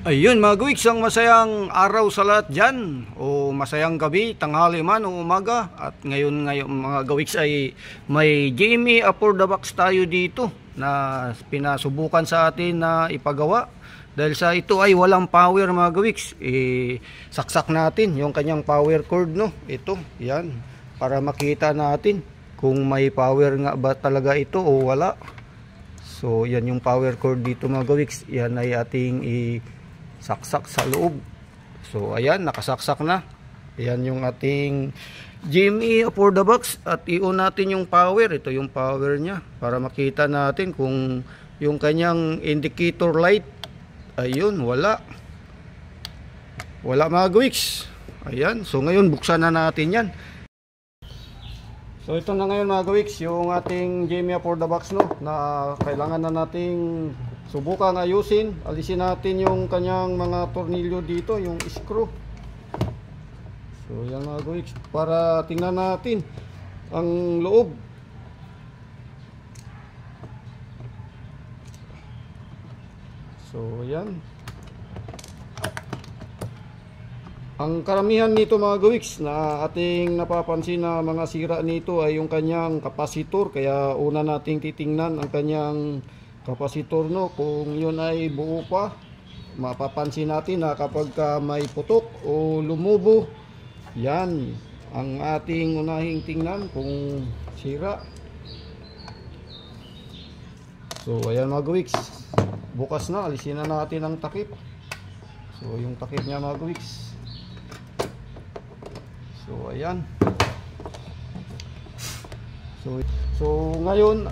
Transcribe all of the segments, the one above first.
Ayun mga gawiks, ang masayang araw sa lahat dyan, o masayang gabi, tanghali man o umaga. At ngayon mga gawiks ay may Jamie for the box tayo dito na pinasubukan sa atin na ipagawa. Dahil sa ito ay walang power mga gawiks, saksak natin yung kanyang power cord, no? Ito, yan, para makita natin kung may power nga ba talaga ito o wala. So yan yung power cord dito mga gawiks, yan ay ating saksak sa loob. So ayan, nakasaksak na. Ayan yung ating GME for the box. At i-on natin yung power. Ito yung power nya para makita natin kung yung kanyang indicator light. Ayun, wala mga gawiks. Ayan, so ngayon buksan na natin yan. So ito na ngayon mga gawiks, yung ating GME for the box, no, na kailangan na nating subukan ayusin. Alisin natin yung kanyang mga tornilyo dito, yung screw. So yan mga gawiks, para tingnan natin ang loob. So yan. Ang karamihan nito mga gawiks na ating napapansin na mga sira nito ay yung kanyang kapasitor. Kaya una nating titingnan ang kanyang kapasitor, no, kung yun ay buo pa. Mapapansin natin na kapag may putok o lumubo, yan ang ating unahing tingnan kung sira. So ayan mga gawiks, bukas na, alisin na natin ang takip. So yung takip niya mga gawiks. So ayan. So ngayon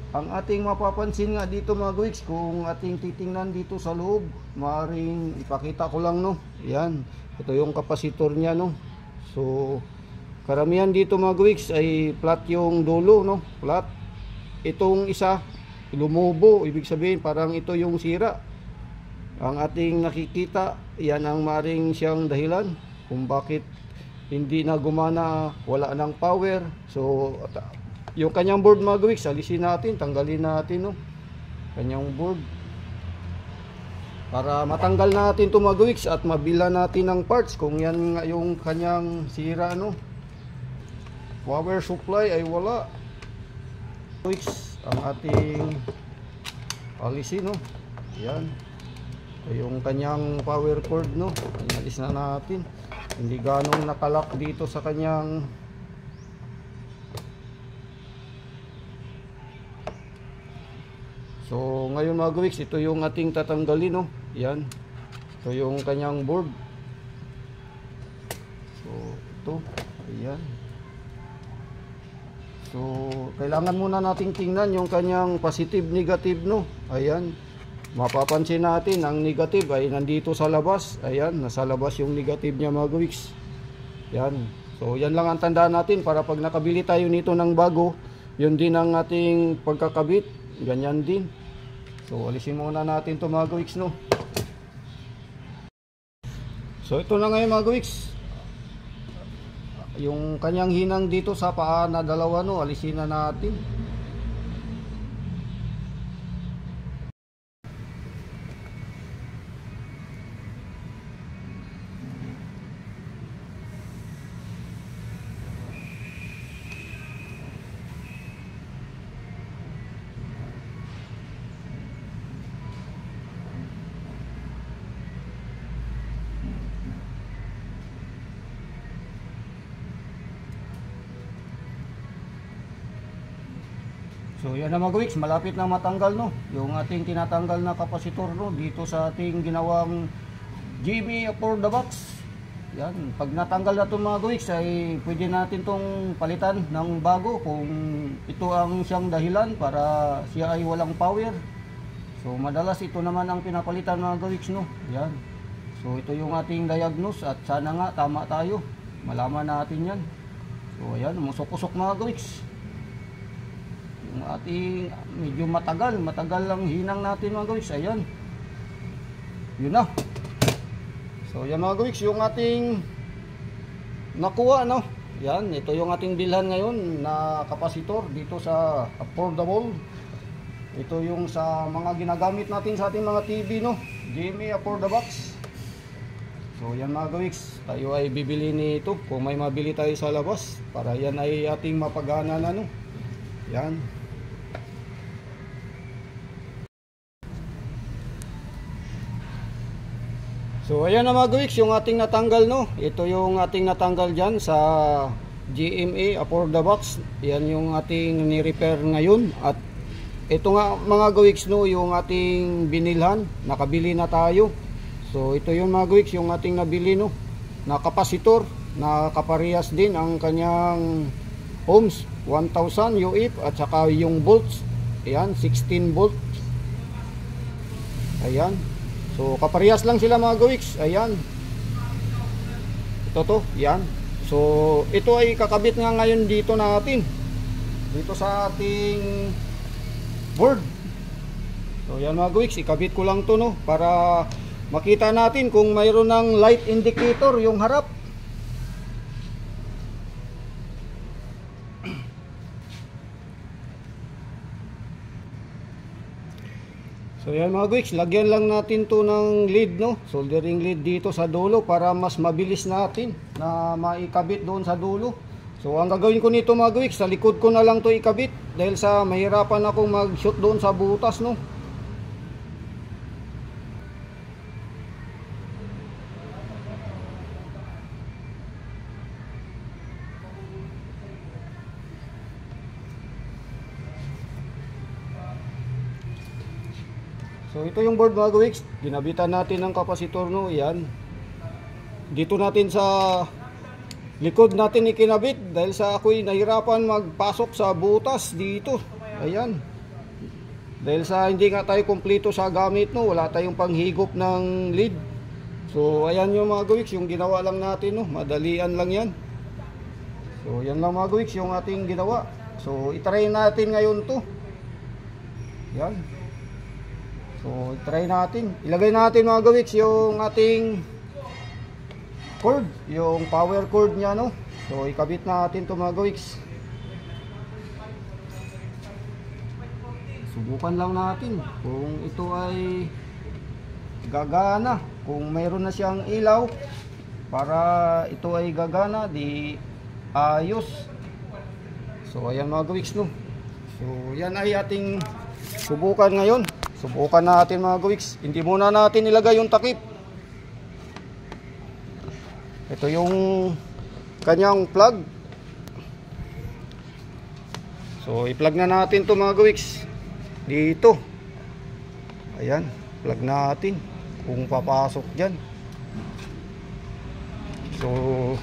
ang ating mapapansin nga dito mga gawiks, kung ating titingnan dito sa loob, maaaring ipakita ko lang, no. Yan, ito yung kapasitor niya, no. So karamihan dito mga gawiks ay flat yung dulo, no, flat. Itong isa lumubo, ibig sabihin parang ito yung sira. Ang ating nakikita, yan ang maaaring siyang dahilan kung bakit hindi na gumana, wala ng power. So yung kanyang board mga gawiks, alisin natin, tanggalin natin, no, kanyang board para matanggal natin ito mga gawiks at mabila natin ng parts kung yan nga yung kanyang sira, no. Power supply ay wala gawiks, ang ating alisin, no. Yan, ito yung kanyang power cord, no. Inalis na natin, hindi ganong nakalak dito sa kanyang So ngayon mga gawiks, ito yung ating tatanggalin, no. Yan, ito yung kanyang board. So ito, ayan. So kailangan muna nating tingnan yung kanyang positive, negative, no. Ayan, mapapansin natin ang negative ay nandito sa labas. Ayan, nasa labas yung negative niya mga gawiks. Yan, so yan lang ang tandaan natin para pag nakabili tayo nito ng bago, yun din ang ating pagkakabit, ganyan din. So alisin muna natin to mga gawiks, no. So ito na ngayon mga gawiks, yung kanyang hinang dito sa paa na dalawa, no, alisin na natin. So yan na mga gawiks, malapit na matanggal, no, yung ating tinatanggal na kapasitor, no, dito sa ating ginawang GME for the box. Yan, pag natanggal na ito mga gawiks ay pwede natin tong palitan ng bago kung ito ang siyang dahilan para siya ay walang power. So madalas ito naman ang pinapalitan mga gawiks, no. Yan, so ito yung ating diagnose at sana nga tama tayo, malaman natin yan. So ayan, musok-usok mga gawiks. Yung ating medyo matagal lang hinang natin mga gawiks. Ayan, yun na. So yan mga gawiks, yung ating nakuha, no. Yan, ito yung ating bilhan ngayon na kapasitor dito sa affordable. Ito yung sa mga ginagamit natin sa ating mga TV, no. GMA for the box. So yan mga gawiks, tayo ay bibili nito kung may mabili tayo sa labas para yan ay ating mapagana na no. Yan. So ayan na mga gawiks, yung ating natanggal no. Ito yung ating natanggal dyan sa GMA for the box. Yan yung ating ni-repair ngayon. At ito nga mga gawiks no, yung ating binilhan, nakabili na tayo. So ito yung mga gawiks, yung ating nabili no, na kapasitor, na kaparehas din ang kanyang ohms, 1000 UF, at saka yung volts, ayan, 16 volts. Ayan. So kaparehas lang sila mga gawiks. Ayan. Ito to, yan. So ito ay kakabit nga ngayon dito natin. Dito sa ating board. So yan mga gawiks, ikabit ko lang to no para makita natin kung mayroon ng light indicator yung harap. So yan mga gawiks, lagyan lang natin to ng lead no, soldering lead dito sa dulo para mas mabilis natin na maikabit doon sa dulo. So ang gagawin ko nito mga gawiks, sa likod ko na lang to ikabit dahil sa mahirapan akong mag-shoot doon sa butas no. So ito yung board mga gawiks, ginabitan natin ng kapasitor no, yan. Dito natin sa likod natin ikinabit dahil sa ako'y nahirapan magpasok sa butas dito. Ayan. Dahil sa hindi nga tayo kumpleto sa gamit no, wala tayong panghigop ng lead. So ayan yung mga gawiks, yung ginawa lang natin no, madalian lang yan. So yan lang mga gawiks yung ating ginawa. So itry natin ngayon to. Yan. So, try natin. Ilagay natin mga gawiks yung ating cord, yung power cord niya no. So, ikabit natin to mga gawiks. Subukan lang natin kung ito ay gagana, kung mayroon na siyang ilaw para ito ay gagana, di ayos. So, ayan mga gawiks no. So, yan ay ating subukan ngayon. Subukan natin mga gawiks. Hindi muna natin ilagay yung takip. Ito yung kanyang plug. So i-plug na natin to mga gawiks. Dito. Ayan. Plug natin. Kung papasok dyan. So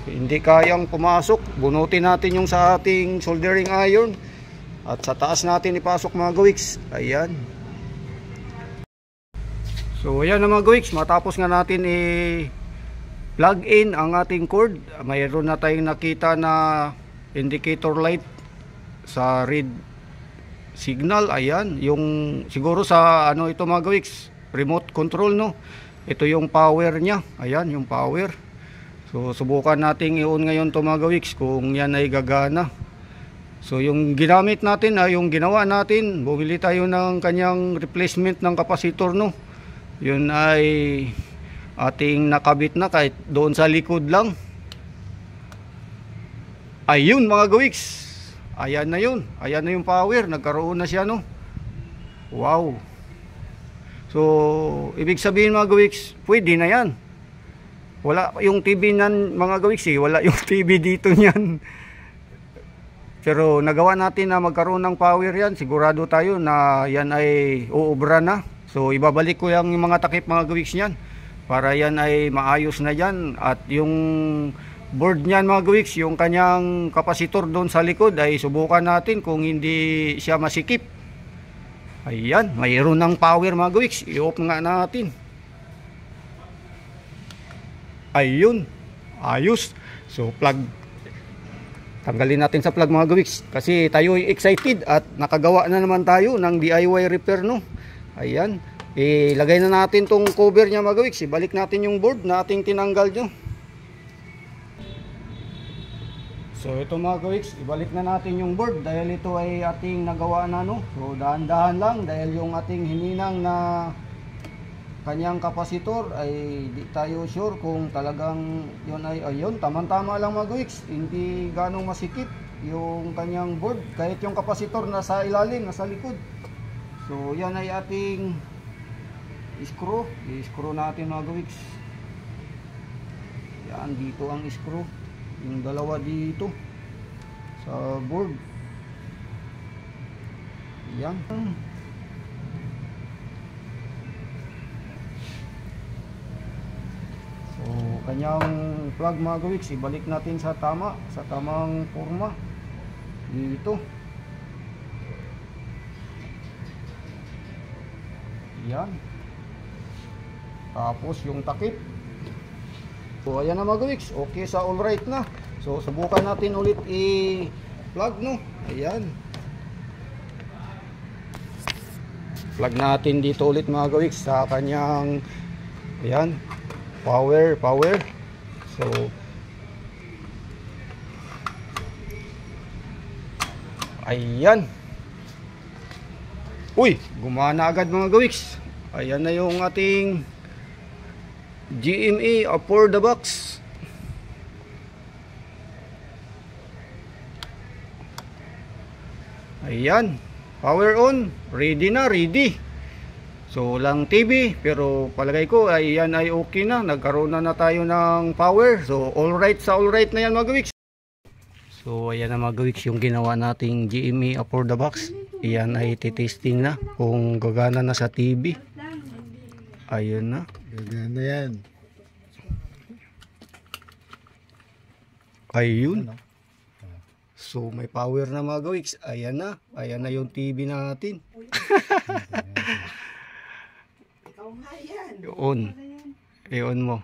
hindi kayang pumasok. Bunutin natin yung sa ating soldering iron. At sa taas natin ipasok mga gawiks. Ayan. So ayan na mga gawiks, matapos nga natin i-plug in ang ating cord, mayroon na tayong nakita na indicator light sa red signal. Ayan, yung siguro sa ano ito mga gawiks, remote control no. Ito yung power niya. Ayan, yung power. So subukan nating i-on ngayon to mga gawiks kung yan ay gagana. So yung ginamit natin ay yung ginawa natin, bumili tayo ng kanyang replacement ng kapasitor no. Yun ay ating nakabit na kahit doon sa likod lang. Ayun mga gawiks. Ayan na yun. Ayan na yung power. Nagkaroon na siya no. Wow. So ibig sabihin mga gawiks, pwede na yan. Wala yung TV nan mga gawiks wala yung TV dito niyan. Pero nagawa natin na magkaroon ng power yan. Sigurado tayo na yan ay uubra na. So ibabalik ko yung mga takip mga gawiks niyan para yan ay maayos na dyan. At yung board niyan mga gawiks, yung kanyang kapasitor doon sa likod ay subukan natin kung hindi siya masikip. Ayan, mayroon ng power mga gawiks. I-off nga natin. Ayun, ayos. So plug, tanggalin natin sa plug mga gawiks kasi tayo ay excited at nakagawa na naman tayo ng DIY repair no. Ayan, ilagay na natin tong cover niya mga gawiks. Ibalik natin yung board na ating tinanggal nyo. So ito mga gawiks, ibalik na natin yung board dahil ito ay ating nagawa na no. So dahan-dahan lang dahil yung ating hininang na kanyang kapasitor ay di tayo sure kung talagang yun ay ayun, tamang-tama lang mga gawiks, hindi ganong masikip yung kanyang board kahit yung kapasitor nasa ilalim, nasa likod. So yan ay ating screw, i-screw natin mga gawiks. Yan, dito ang screw, yung dalawa dito sa board. Yan. So, kanyang plug mga gawiks, ibalik natin sa tamang forma. Dito. Yan. Tapos yung takip. So, ayan na mga gawiks, okay sa all right na. So, subukan natin ulit i-plug, no? Ayan. Plug natin dito ulit mga gawiks sa kanyang ayan, power. So ayan. Uy, gumana agad mga gawiks. Ayan na yung ating GME for the box. Ayan. Power on, ready na, ready. So lang TV, pero palagay ko ay yan ay okay na, nagkaroon na tayo ng power. So all right na yan mga gawiks. So ayan na mga gawiks yung ginawa nating GME for the box. Iyan ay titesting na kung gagana na sa TV. Ayun na. Gagana yan. Ayun. So may power na mga gawiks. Ayan na yung TV natin. Iyon mo.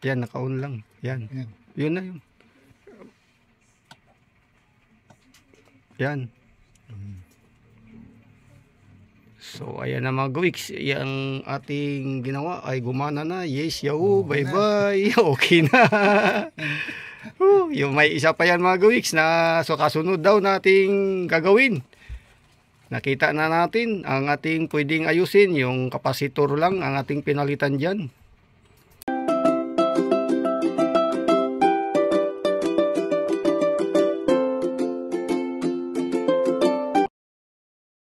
Yan, naka-on lang. Yan. Yun na yun. Yan. So ayan na mga gawiks, yung ating ginawa ay gumana na. Yes, yahoo, bye bye. Okay na. Yung may isa pa yan mga gawiks na so kasunod daw nating gagawin. Nakita na natin ang ating pwedeng ayusin, yung kapasitor lang ang ating pinalitan dyan.